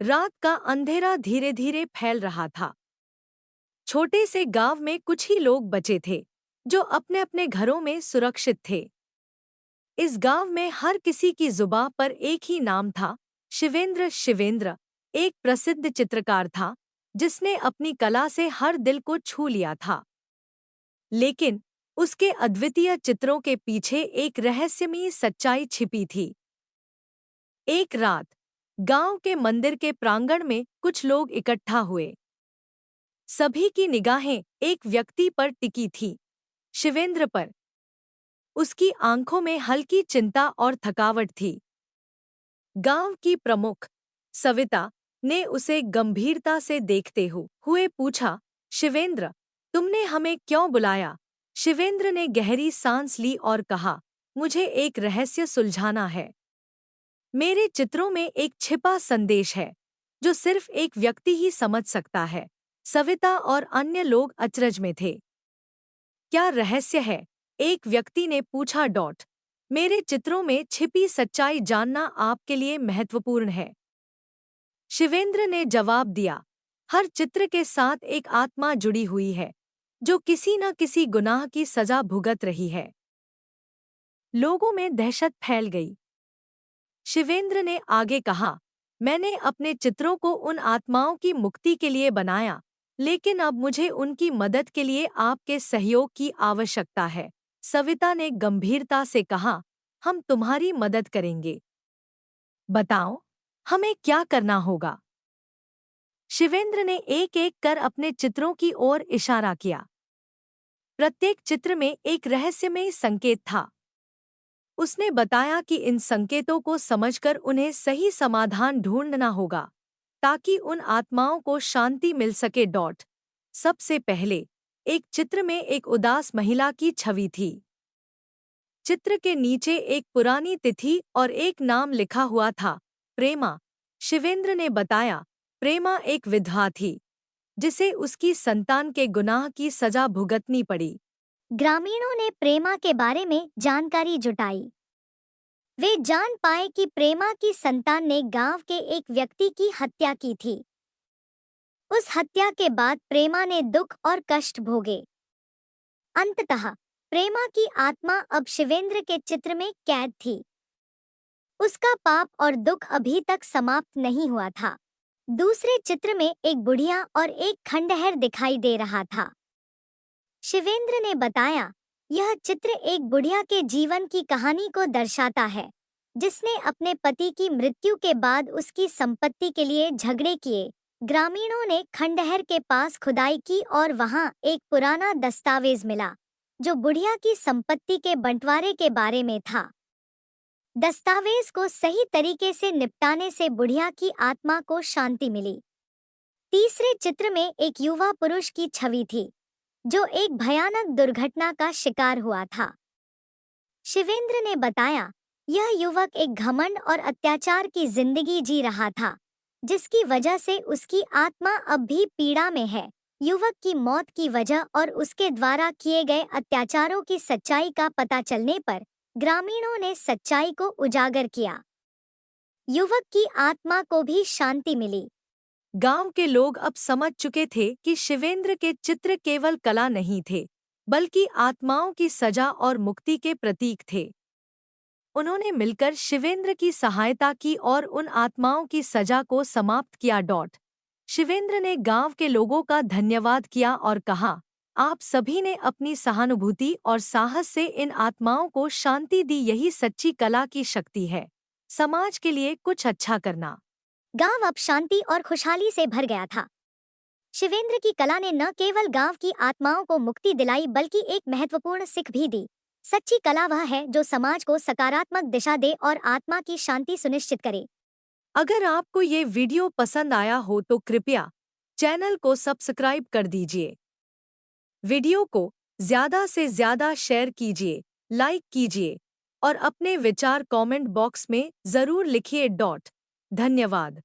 रात का अंधेरा धीरे धीरे फैल रहा था। छोटे से गांव में कुछ ही लोग बचे थे जो अपने अपने घरों में सुरक्षित थे। इस गांव में हर किसी की जुबां पर एक ही नाम था, शिवेंद्र। शिवेंद्र एक प्रसिद्ध चित्रकार था जिसने अपनी कला से हर दिल को छू लिया था। लेकिन उसके अद्वितीय चित्रों के पीछे एक रहस्यमयी सच्चाई छिपी थी। एक रात गांव के मंदिर के प्रांगण में कुछ लोग इकट्ठा हुए। सभी की निगाहें एक व्यक्ति पर टिकी थी, शिवेंद्र पर। उसकी आंखों में हल्की चिंता और थकावट थी। गांव की प्रमुख सविता ने उसे गंभीरता से देखते हुए पूछा, शिवेंद्र, तुमने हमें क्यों बुलाया? शिवेंद्र ने गहरी सांस ली और कहा, मुझे एक रहस्य सुलझाना है। मेरे चित्रों में एक छिपा संदेश है जो सिर्फ एक व्यक्ति ही समझ सकता है। सविता और अन्य लोग अचरज में थे। क्या रहस्य है? एक व्यक्ति ने पूछा। मेरे चित्रों में छिपी सच्चाई जानना आपके लिए महत्वपूर्ण है, शिवेंद्र ने जवाब दिया। हर चित्र के साथ एक आत्मा जुड़ी हुई है जो किसी न किसी गुनाह की सजा भुगत रही है। लोगों में दहशत फैल गई। शिवेंद्र ने आगे कहा, मैंने अपने चित्रों को उन आत्माओं की मुक्ति के लिए बनाया, लेकिन अब मुझे उनकी मदद के लिए आपके सहयोग की आवश्यकता है। सविता ने गंभीरता से कहा, हम तुम्हारी मदद करेंगे। बताओ, हमें क्या करना होगा? शिवेंद्र ने एक एक कर अपने चित्रों की ओर इशारा किया। प्रत्येक चित्र में एक रहस्यमय संकेत था। उसने बताया कि इन संकेतों को समझकर उन्हें सही समाधान ढूंढना होगा ताकि उन आत्माओं को शांति मिल सके। सबसे पहले एक चित्र में एक उदास महिला की छवि थी। चित्र के नीचे एक पुरानी तिथि और एक नाम लिखा हुआ था, प्रेमा। शिवेंद्र ने बताया, प्रेमा एक विधवा थी जिसे उसकी संतान के गुनाह की सजा भुगतनी पड़ी। ग्रामीणों ने प्रेमा के बारे में जानकारी जुटाई। वे जान पाए कि प्रेमा की संतान ने गांव के एक व्यक्ति की हत्या की थी। उस हत्या के बाद प्रेमा ने दुख और कष्ट भोगे। अंततः प्रेमा की आत्मा अब शिवेंद्र के चित्र में कैद थी। उसका पाप और दुख अभी तक समाप्त नहीं हुआ था। दूसरे चित्र में एक बुढ़िया और एक खंडहर दिखाई दे रहा था। शिवेंद्र ने बताया, यह चित्र एक बुढ़िया के जीवन की कहानी को दर्शाता है जिसने अपने पति की मृत्यु के बाद उसकी संपत्ति के लिए झगड़े किए। ग्रामीणों ने खंडहर के पास खुदाई की और वहां एक पुराना दस्तावेज मिला जो बुढ़िया की संपत्ति के बंटवारे के बारे में था। दस्तावेज को सही तरीके से निपटाने से बुढ़िया की आत्मा को शांति मिली। तीसरे चित्र में एक युवा पुरुष की छवि थी जो एक भयानक दुर्घटना का शिकार हुआ था। शिवेंद्र ने बताया, यह युवक एक घमंड और अत्याचार की जिंदगी जी रहा था जिसकी वजह से उसकी आत्मा अब भी पीड़ा में है। युवक की मौत की वजह और उसके द्वारा किए गए अत्याचारों की सच्चाई का पता चलने पर ग्रामीणों ने सच्चाई को उजागर किया। युवक की आत्मा को भी शांति मिली। गांव के लोग अब समझ चुके थे कि शिवेंद्र के चित्र केवल कला नहीं थे, बल्कि आत्माओं की सजा और मुक्ति के प्रतीक थे। उन्होंने मिलकर शिवेंद्र की सहायता की और उन आत्माओं की सजा को समाप्त किया। शिवेंद्र ने गांव के लोगों का धन्यवाद किया और कहा, आप सभी ने अपनी सहानुभूति और साहस से इन आत्माओं को शांति दी। यही सच्ची कला की शक्ति है, समाज के लिए कुछ अच्छा करना। गांव अब शांति और खुशहाली से भर गया था। शिवेंद्र की कला ने न केवल गांव की आत्माओं को मुक्ति दिलाई बल्कि एक महत्वपूर्ण सीख भी दी। सच्ची कला वह है जो समाज को सकारात्मक दिशा दे और आत्मा की शांति सुनिश्चित करे। अगर आपको ये वीडियो पसंद आया हो तो कृपया चैनल को सब्सक्राइब कर दीजिए। वीडियो को ज़्यादा से ज़्यादा शेयर कीजिए, लाइक कीजिए और अपने विचार कमेंट बॉक्स में ज़रूर लिखिए। धन्यवाद।